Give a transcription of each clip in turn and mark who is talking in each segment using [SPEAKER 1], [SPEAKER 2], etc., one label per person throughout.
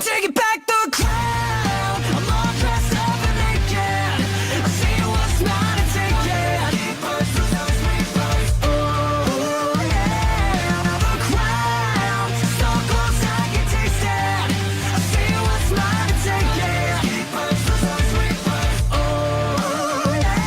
[SPEAKER 1] Take it back the crown. I'm all dressed up and naked. I see what's mine and take it. Oh yeah, the crown. So close I can taste it. I see what's mine and take it. Oh yeah.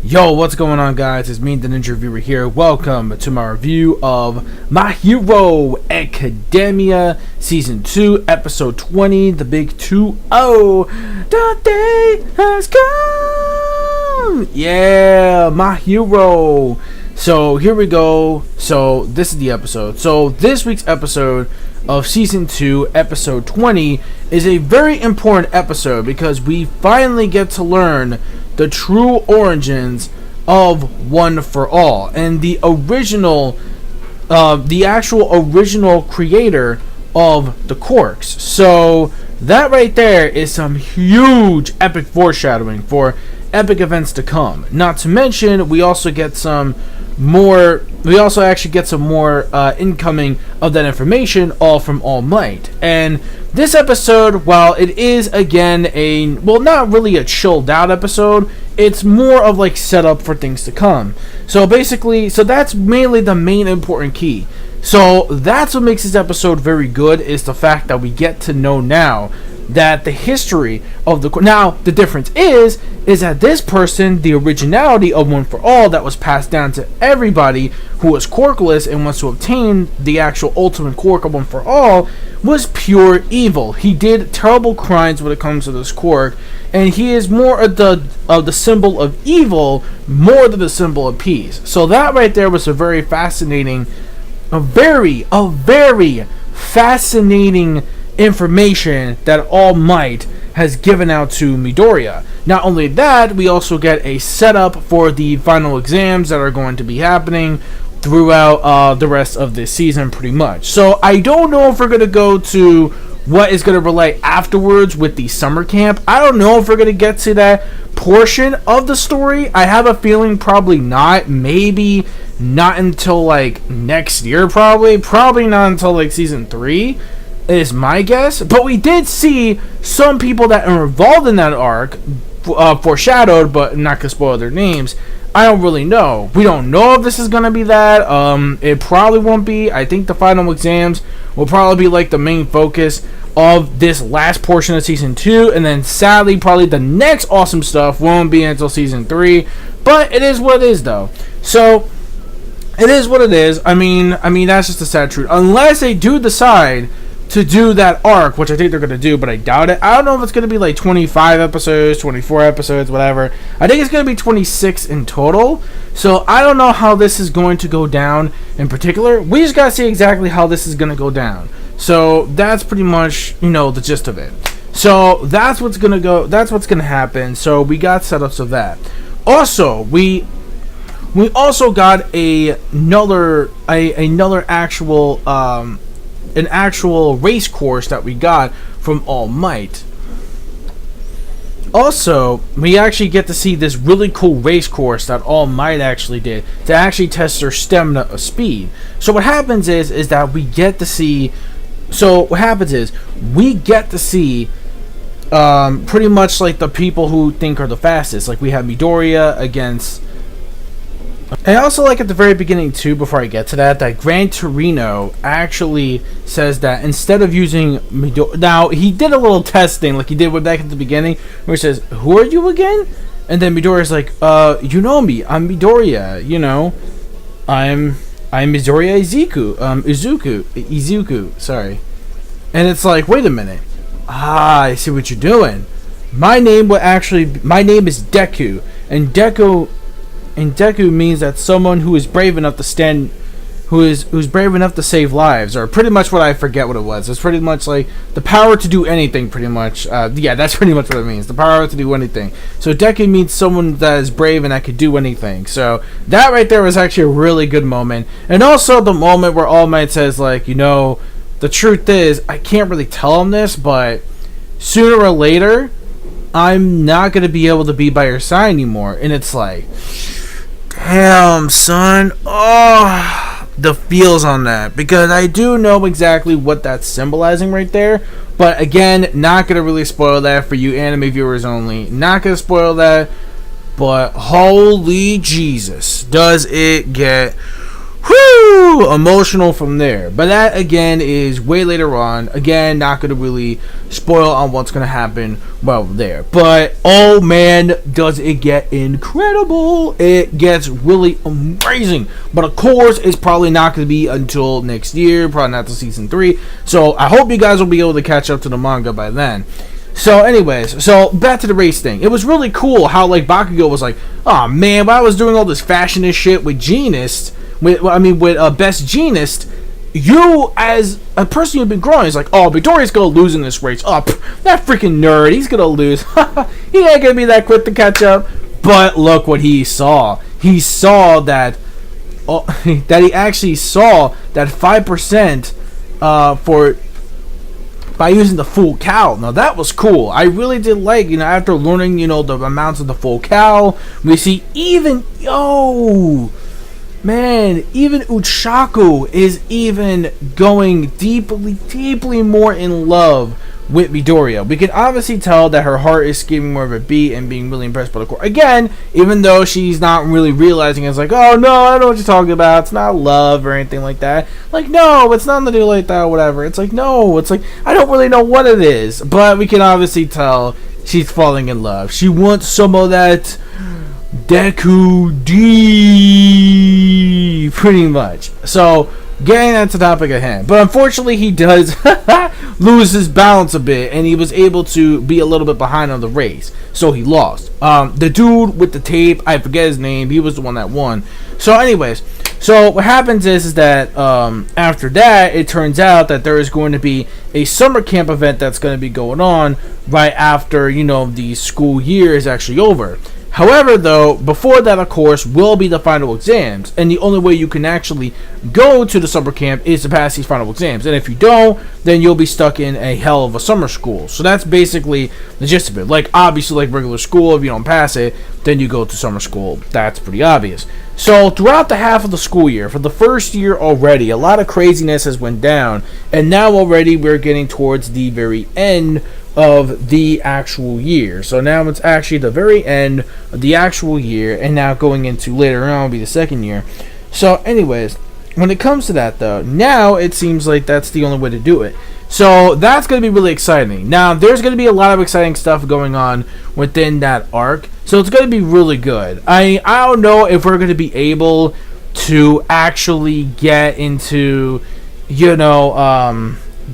[SPEAKER 2] Yo, what's going on, guys? It's me, the Ninja Reviewer here. Welcome to my review of My Hero Academia Season 2, Episode 20, the Big 2-0. The day has come! Yeah, My Hero. So, here we go. So, this is the episode. So, this week's episode of Season 2, Episode 20, is a very important episode because we finally get to learn the true origins of One for All and the actual original creator of the Corks. So that right there is some huge epic foreshadowing for epic events to come. Not to mention, we also get some more. We also actually get some more incoming of that information, all from All Might. And this episode, while it is again not really a chilled out episode, it's more of like setup for things to come. So basically, that's mainly the main important key. So that's what makes this episode very good, is the fact that we get to know now that the history of the difference is that this person, the originality of One for All that was passed down to everybody who was Corkless and wants to obtain the actual ultimate Cork of One for All, was pure evil. He did terrible crimes when it comes to this Cork, and he is more of the symbol of evil more than the symbol of peace. So that right there was a very fascinating information that All Might has given out to Midoriya. Not only that, we also get a setup for the final exams that are going to be happening throughout the rest of this season, pretty much. So I don't know if we're going to go to what is going to relate afterwards with the summer camp. I don't know if we're going to get to that portion of the story. I have a feeling probably not. Maybe not until like next year, probably not until like season 3 is my guess. But we did see some people that are involved in that arc foreshadowed, but not gonna spoil their names. I don't really know. We don't know if this is gonna be that. It probably won't be. I think the final exams will probably be like the main focus of this last portion of season 2, and then sadly probably the next awesome stuff won't be until season 3. But it is what it is, though. So it is what it is. I mean that's just the sad truth. Unless they do decide to do that arc, which I think they're going to do, but I doubt it. I don't know if it's going to be like 25 episodes, 24 episodes, whatever. I think it's going to be 26 in total. So I don't know how this is going to go down in particular. We just got to see exactly how this is going to go down. So that's pretty much, the gist of it. So that's what's going to go. That's what's going to happen. So we got setups of that. Also, we also got another an actual race course that we got from All Might. Also, we actually get to see this really cool race course that All Might actually did to actually test their stamina of speed. So what happens is that we get to see. So what happens is we get to see pretty much like the people who think are the fastest. Like we have Midoriya against. I also like at the very beginning too, before I get to that Gran Torino actually says that instead of using Midoriya, now he did a little test thing like he did way back at the beginning where he says, "Who are you again?" And then Midoriya's like, you know me, I'm Midoriya, I'm Midoriya Izuku, sorry." And it's like, wait a minute, I see what you're doing. My name is Deku, and Deku means that someone who is brave enough to stand, who's brave enough to save lives, or pretty much what I forget what it was. It's pretty much like the power to do anything, pretty much. Yeah, that's pretty much what it means. The power to do anything. So Deku means someone that is brave and that could do anything. So that right there was actually a really good moment. And also the moment where All Might says, like, the truth is, I can't really tell him this, but sooner or later, I'm not going to be able to be by your side anymore. And it's like, damn, son. Oh, the feels on that, because I do know exactly what that's symbolizing right there. But again, not gonna really spoil that for you anime viewers only. Not gonna spoil that, but holy Jesus, does it get emotional from there. But that again is way later on. Again, not gonna really spoil on what's gonna happen while there. But oh man, does it get incredible. It gets really amazing. But of course, it's probably not gonna be until next year, probably not till season 3. So I hope you guys will be able to catch up to the manga by then. So anyways, so back to the race thing. It was really cool how like Bakugo was like, oh man, while I was doing all this fashionist shit with Genist, with Best Genist, you as a person who've been growing is like, oh, Midoriya's gonna lose in this race. Oh, that freaking nerd, he's gonna lose. He ain't gonna be that quick to catch up. But look what he saw. He saw that, that he actually saw that 5% for by using the full cow. Now that was cool. I really did like, after learning, the amounts of the full cow, we see even, even Uchaku is even going deeply more in love with Midoriya. We can obviously tell that her heart is giving more of a beat and being really impressed by the core. Again, even though she's not really realizing, it's like, oh no, I don't know what you're talking about. It's not love or anything like that. Like, no, it's not nothing like that or whatever. It's like, no, it's like, I don't really know what it is. But we can obviously tell she's falling in love. She wants some of that Deku D, pretty much. So, getting into the topic at hand. But unfortunately, he does lose his balance a bit, and he was able to be a little bit behind on the race. So he lost. The dude with the tape, I forget his name, he was the one that won. So anyways, so what happens is that after that, it turns out that there is going to be a summer camp event that's going to be going on right after, the school year is actually over. However, though, before that, of course, will be the final exams, and the only way you can actually go to the summer camp is to pass these final exams, and if you don't, then you'll be stuck in a hell of a summer school. So that's basically the gist of it. Like, obviously, like regular school, if you don't pass it, then you go to summer school. That's pretty obvious. So throughout the half of the school year, for the first year already, a lot of craziness has went down, and now already we're getting towards the very end of the actual year. So now it's actually the very end of the actual year, and now going into later on will be the second year. So anyways, when it comes to that though, now it seems like that's the only way to do it. So that's going to be really exciting. Now there's going to be a lot of exciting stuff going on within that arc, so it's going to be really good. I don't know if we're going to be able to actually get into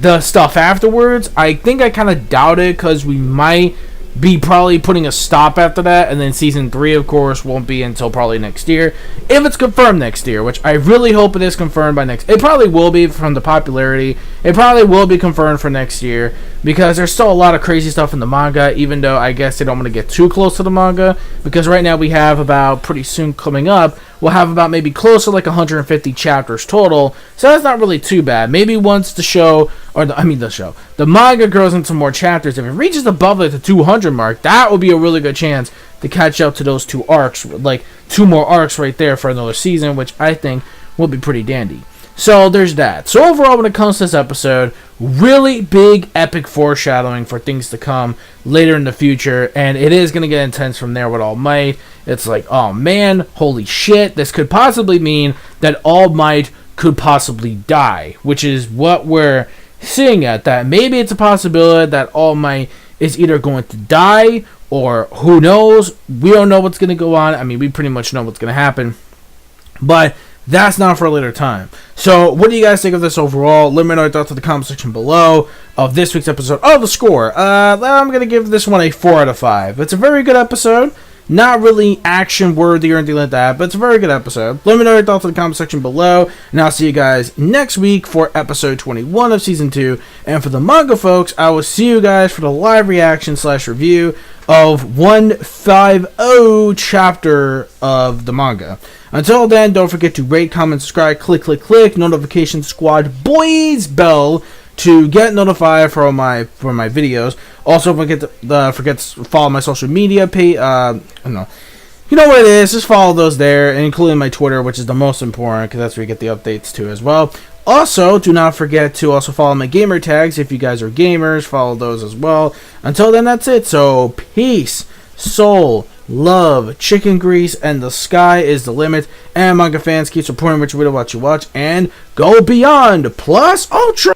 [SPEAKER 2] the stuff afterwards. I think I kind of doubt it, because we might be probably putting a stop after that, and then season 3 of course won't be until probably next year, if it's confirmed next year, which I really hope it is confirmed by next. It probably will be, from the popularity, it probably will be confirmed for next year, because there's still a lot of crazy stuff in the manga, even though I guess they don't want to get too close to the manga, because right now we have about, pretty soon coming up, we'll have about maybe close to like 150 chapters total, so that's not really too bad. Maybe once the show, the manga grows into more chapters, if it reaches above like the 200 mark, that would be a really good chance to catch up to those 2 arcs, like 2 more arcs right there for another season, which I think will be pretty dandy. So there's that. So overall, when it comes to this episode, really big epic foreshadowing for things to come later in the future, and it is going to get intense from there with All Might. It's like, oh man, holy shit, this could possibly mean that All Might could possibly die, which is what we're seeing at that. Maybe it's a possibility that All Might is either going to die, or who knows, we don't know what's going to go on. I mean, we pretty much know what's going to happen, but that's not for a later time. So what do you guys think of this overall? Let me know your thoughts in the comment section below of this week's episode of The Score. I'm going to give this one a 4 out of 5. It's a very good episode. Not really action worthy or anything like that, but it's a very good episode. Let me know your thoughts in the comment section below, and I'll see you guys next week for episode 21 of season 2. And for the manga folks, I will see you guys for the live reaction / review of 150 chapter of the manga. Until then, don't forget to rate, comment, subscribe, click notification squad boys bell to get notified for my videos. Also, forget to follow my social media page. you know what it is. Just follow those there, including my Twitter, which is the most important because that's where you get the updates too as well. Also, do not forget to also follow my gamer tags. If you guys are gamers, follow those as well. Until then, that's it. So, peace, soul, love, chicken grease, and the sky is the limit. And manga fans, keep supporting which video what you watch, and go beyond plus ultra.